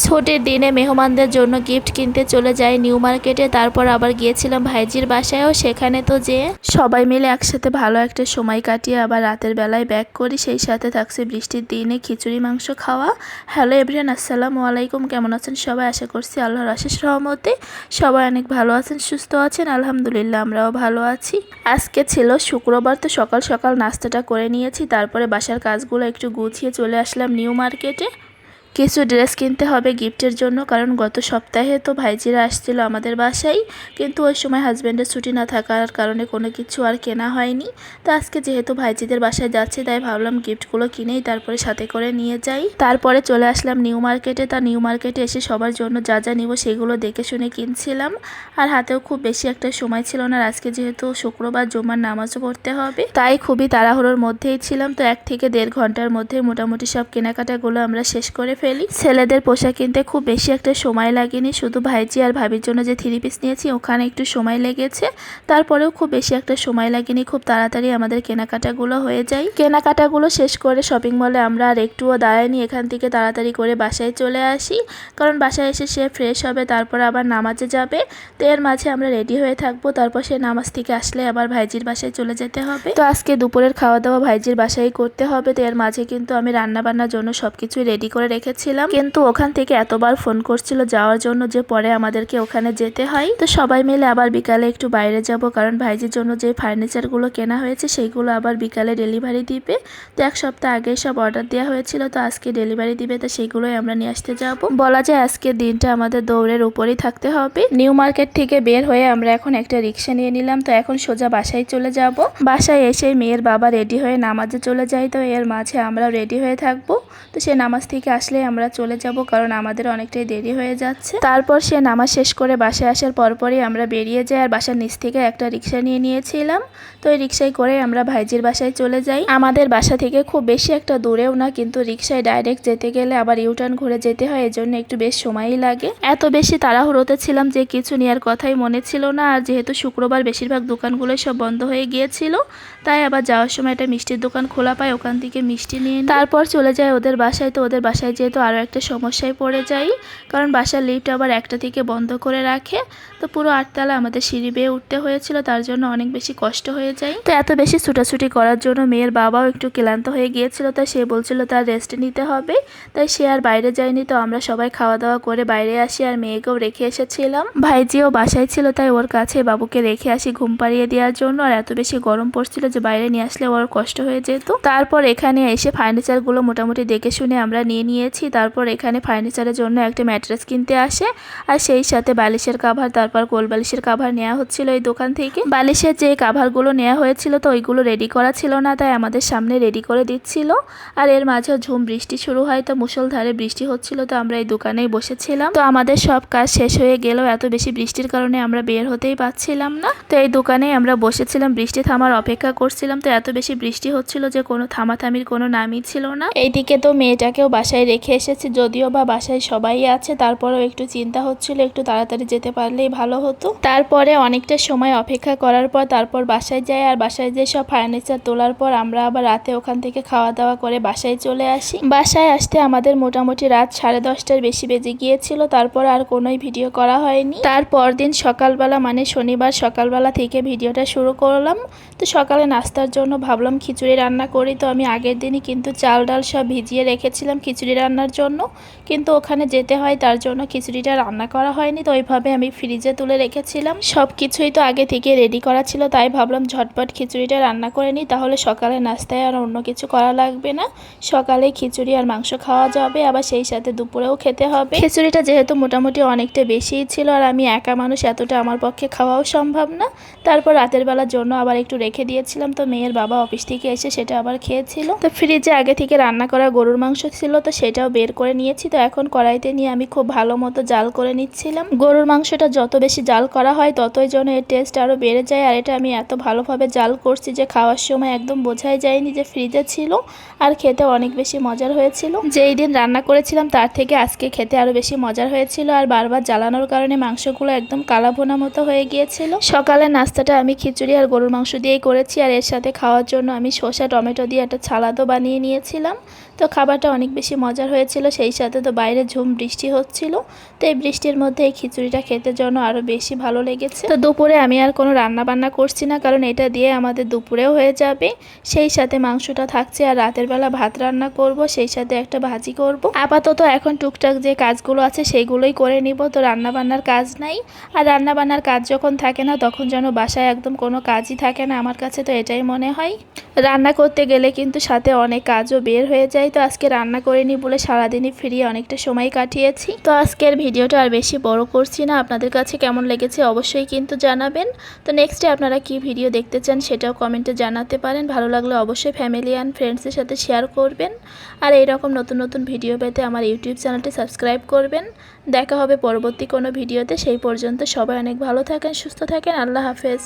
ছুটির দিনে মেহমানদের জন্য গিফট কিনতে চলে যাই নিউ মার্কেটে। তারপর আবার গিয়েছিলাম ভাইজির বাসায়ও, সেখানে তো যে সবাই মিলে একসাথে ভালো একটা সময় কাটিয়ে আবার রাতের বেলায় ব্যাক করি। সেই সাথে থাকছে বৃষ্টির দিনে খিচুড়ি মাংস খাওয়া। হ্যালো এভরিওয়ান, আসসালামু আলাইকুম। কেমন আছেন সবাই? আশা করছি আল্লাহর অশেষ রহমতে সবাই অনেক ভালো আছেন, সুস্থ আছেন। আলহামদুলিল্লাহ আমরাও ভালো আছি। আজকে ছিল শুক্রবার, তো সকাল সকাল নাস্তাটা করে নিয়েছি। তারপরে বাসার কাজগুলো একটু গুছিয়ে চলে আসলাম নিউ মার্কেটে। কিছু ড্রেস কিনতে হবে গিফটের জন্য, কারণ গত সপ্তাহে তো ভাইজিরা আসছিল আমাদের বাসায়, কিন্তু ওই সময় হাজব্যান্ডের ছুটি না থাকার কারণে কোনো কিছু আর কেনা হয়নি। তো আজকে যেহেতু ভাইজিদের বাসায় যাচ্ছি, তাই ভাবলাম গিফটগুলো কিনেই তারপরে সাথে করে নিয়ে যাই। তারপরে চলে আসলাম নিউ মার্কেটে। তা নিউ মার্কেটে এসে সবার জন্য যা যা নিব সেগুলো দেখে শুনে কিনছিলাম। আর হাতেও খুব বেশি একটা সময় ছিল না, আজকে যেহেতু শুক্রবার জুমার নামাজও পড়তে হবে, তাই খুবই তাড়াহুড়োর মধ্যেই ছিলাম। তো 1 থেকে 1.5 ঘন্টার মধ্যে মোটামুটি সব কেনাকাটাগুলো আমরা শেষ করে ছেলেদের পোশাক কিনতে খুব বেশি একটা সময় লাগেনি, শুধু ভাইজি আর ভাবির জন্য যে 3 পিস নিয়েছি ওখানে একটু সময় লেগেছে। তারপরেও খুব বেশি একটা সময় লাগেনি, খুব তাড়াতাড়ি আমাদের কেনাকাটাগুলো হয়ে যায়। কেনাকাটাগুলো শেষ করে শপিং মলে আমরা আর একটুও দাঁড়াইনি, এখান থেকে তাড়াতাড়ি করে বাসায় চলে আসি, কারণ বাসায় এসে সে ফ্রেশ হবে, তারপর আবার নামাজে যাবে। তো এর মাঝে আমরা রেডি হয়ে থাকবো, তারপর সে নামাজ থেকে আসলে আবার ভাইজির বাসায় চলে যেতে হবে। তো আজকে দুপুরের খাওয়া দাওয়া ভাইজির বাসায় করতে হবে। তো এর মাঝে কিন্তু আমি রান্না বান্নার জন্য সবকিছুই রেডি করে রেখেছিলাম, কিন্তু ওখান থেকে এতবার ফোন করছিল যাওয়ার জন্য যে পরে আমাদেরকে ওখানে যেতে হয়। তো সবাই মিলে আবার বিকালে একটু বাইরে যাব, কারণ ভাইজির জন্য যে ফার্নিচারগুলো কেনা হয়েছে সেইগুলো আবার বিকালে ডেলিভারি দিবে। তো 1 সপ্তাহ আগে সব অর্ডার দেওয়া হয়েছিল, তো আজকে ডেলিভারি দিবে, তো সেইগুলোই আমরা নিয়ে আসতে যাব। বলা যায় আজকে দিনটা আমাদের দৌড়ের উপরেই থাকতে হবে। নিউ মার্কেট থেকে বের হয়ে আমরা এখন একটা রিক্সা নিয়ে নিলাম। তো এখন সোজা বাসায় চলে যাব। বাসায় এসে মেয়ের বাবা রেডি হয়ে নামাজে চলে যায়, তো এর মাঝে আমরা রেডি হয়ে থাকবো। তো সে নামাজ থেকে আসলে আমরা চলে যাব, কারণ আমাদের অনেকটাই দেরি হয়ে যাচ্ছে। তারপর সে নামাজ শেষ করে বাসায় আসার পরপরই আমরা বেরিয়ে যাই, আর বাসার নিচ থেকে একটা রিক্সা নিয়ে নিয়েছিলাম। তো ওই রিক্সায় করে আমরা ভাইজির বাসায় চলে যাই। আমাদের বাসা থেকে খুব বেশি একটা দূরেও না, কিন্তু রিক্সায় ডাইরেক্ট যেতে গেলে আবার ইউটার্ন ঘুরে যেতে হয়, এজন্য একটু বেশ সময়ই লাগে। এত বেশি তাড়াহুড়োতে ছিলাম যে কিছু নেওয়ার কথাই মনে ছিল না, আর যেহেতু শুক্রবার বেশিরভাগ দোকানগুলোই সব বন্ধ হয়ে গিয়েছিল, তাই আবার যাওয়ার সময় একটা মিষ্টির দোকান খোলা পায়, ওখান থেকে মিষ্টি নিয়ে তারপর চলে যায় ওদের বাসায়। তো ওদের বাসায় যেহেতু আরও একটা সমস্যায় পড়ে যাই, কারণ বাসার লিফট আবার 1টা থেকে বন্ধ করে রাখে। তো পুরো 8তলা আমাদের সিঁড়ি বেয়ে উঠতে হয়েছিল, তার জন্য অনেক বেশি কষ্ট হয়ে যায়। তো এত বেশি ছুটাছুটি করার জন্য মেয়ের বাবাও একটু ক্লান্ত হয়ে গিয়েছিল, তাই সে বলছিল তার রেস্ট নিতে হবে, তাই সে আর বাইরে যায়নি। তো আমরা সবাই খাওয়া দাওয়া করে বাইরে আসি, আর মেয়েকেও রেখে এসেছিলাম। ভাইজিও বাসায় ছিল, তাই ওর কাছে বাবুকে রেখে আসি ঘুম পাড়িয়ে দেওয়ার জন্য। আর এত বেশি গরম পড়ছিল যে বাইরে নিয়ে আসলে ওর কষ্ট হয়ে যেত। তারপর এখানে এসে ফার্নিচারগুলো মোটামুটি দেখে শুনে আমরা নিয়ে নিয়েছি। তারপর এখানে ফার্নিচারের জন্য একটা ম্যাট্রেস কিনতে আসে, আর সেই সাথে বালিশের কাভার, তারপর কোল বালিশের কাভার নেওয়া হচ্ছিল এই দোকান থেকে। বালিশের যে কাভারগুলো নেওয়া হয়েছিল, তো ওইগুলো রেডি করা ছিল না, তাই আমাদের সামনে রেডি করে দিচ্ছিল। আর এর মাঝে ঝুম বৃষ্টি শুরু হয়, তো মুষলধারে বৃষ্টি হচ্ছিল, তো আমরা এই দোকানেই বসেছিলাম। তো আমাদের সব কাজ শেষ হয়ে গেলেও এত বেশি বৃষ্টির কারণে আমরা বের হতেই পারছিলাম না। তো এই দোকানেই আমরা বসেছিলাম, বৃষ্টি থামার অপেক্ষা করছিলাম। তো এত বেশি বৃষ্টি হচ্ছিল যে কোনো থামাথামির কোনো নামই ছিল না। এইদিকে তো মেয়েটাকেও বাসায় রেখে এসেছি, যদিও বা বাসায় সবাই আছে, তারপরেও একটু চিন্তা হচ্ছিল একটু তাড়াতাড়ি যেতে পারলেই ভালো হতো। তারপরে অনেকটা সময় অপেক্ষা করার পর তারপর বাসায় যাই, আর বাসায় যে সব ফার্নিচার তোলার পর আমরা আবার রাতে ওখান থেকে খাওয়া দাওয়া করে বাসায় চলে আসি। বাসায় আসতে আমাদের মোটামুটি রাত 10:30টার বেশি বেজে গিয়েছিল। তারপর আর কোনোই ভিডিও করা হয়নি। তারপর দিন সকালবেলা, মানে শনিবার সকালবেলা থেকে ভিডিওটা শুরু করলাম। তো সকালে নাস্তার জন্য ভাবলাম খিচুড়ি রান্না করি। তো আমি আগের দিনই কিন্তু চাল ডাল সব ভিজিয়ে রেখেছিলাম খিচুড়ি রান্নার জন্য, কিন্তু ওখানে যেতে হয় তার জন্য খিচুড়িটা রান্না করা হয়নি। তো ওইভাবে আমি ফ্রিজে তুলে রেখেছিলাম। সব কিছুই তো আগে থেকে রেডি করা ছিল, তাই ভাবলাম ঝটপট খিচুড়িটা রান্না করে নিই, তাহলে সকালে নাস্তায় আর অন্য কিছু করা লাগবে না। সকালে খিচুড়ি আর মাংস খাওয়া যাবে, আবার সেই সাথে দুপুরেও খেতে হবে। খিচুড়িটা যেহেতু মোটামুটি অনেকটা বেশিই ছিল, আর আমি একা মানুষ, এতটা আমার পক্ষে খাওয়াও সম্ভব না। তারপর রাতের বেলার জন্য আবার একটু রেখে দিয়েছিলাম। তো মেয়ের বাবা অফিস থেকে এসে সেটা আবার খেয়েছিল। তো ফ্রিজে আগে থেকে রান্না করা গরুর মাংস ছিল, তো সেটাও বের করে নিয়েছি। তো এখন কড়াইতে নিয়ে আমি খুব ভালো মতো জাল করে নিচ্ছিলাম। গরুর মাংসটা যত বেশি জাল করা হয় ততই যেন এর টেস্ট আরও বেড়ে যায়। আর এটা আমি এত ভালোভাবে জাল করছি যে খাওয়ার সময় একদম বোঝাই যায়নি যে ফ্রিজে ছিল, আর খেতে অনেক বেশি মজার হয়েছিল। যেই দিন রান্না করেছিলাম তার থেকে আজকে খেতে আরও বেশি মজার হয়েছিল, আর বারবার জ্বালানোর কারণে মাংসগুলো একদম কালা ভোনা মতো হয়ে গিয়েছিল। সকালের নাস্তাটা আমি খিচুড়ি আর গরুর মাংস দিয়েই করেছি, আর এর সাথে খাওয়ার জন্য আমি শসা টমেটো দিয়ে একটা সালাদও বানিয়ে নিয়েছিলাম। তো খাবারটা অনেক বেশি মজার হয়েছিল, সেই সাথে তো বাইরে ঝুম বৃষ্টি হচ্ছিল। তো এই বৃষ্টির মধ্যে এই খিচুড়িটা খেতে জন্য আরও বেশি ভালো লেগেছে। তো দুপুরে আমি আর কোনো রান্না বান্না করছি না, কারণ এটা দিয়ে আমাদের দুপুরেও হয়ে যাবে। সেই সাথে মাংসটা থাকছে, আর রাতের বেলা ভাত রান্না করব, সেই সাথে একটা ভাজি করব। আপাতত এখন টুকটাক যে কাজগুলো আছে সেইগুলোই করে নিব, তো রান্না বান্নার কাজ নাই। আর রান্না বান্নার কাজ যখন থাকে না তখন যেন বাসায় একদম কোনো কাজই থাকে না, আমার কাছে তো এটাই মনে হয়। রান্না করতে গেলে কিন্তু সাথে অনেক কাজও বের হয়ে যায়। তো আজকে রান্না করিনি বলে সারাদিনই ফ্রি অনেকটা সময় কাটিয়েছি। তো আজকের ভিডিওটা আর বেশি বড় করছি না, আপনাদের কাছে কেমন লেগেছে অবশ্যই কিন্তু জানাবেন। তো নেক্সটে আপনারা কি ভিডিও দেখতে চান সেটাও কমেন্টে জানাতে পারেন। ভালো লাগলে অবশ্যই ফ্যামিলি অ্যান্ড ফ্রেন্ডসের সাথে শেয়ার করবেন। আর এইরকম নতুন নতুন ভিডিও পেতে আমার ইউটিউব চ্যানেলটি সাবস্ক্রাইব করবেন। দেখা হবে পরবর্তী কোনো ভিডিওতে, সেই পর্যন্ত সবাই অনেক ভালো থাকেন, সুস্থ থাকেন। আল্লাহ হাফেজ।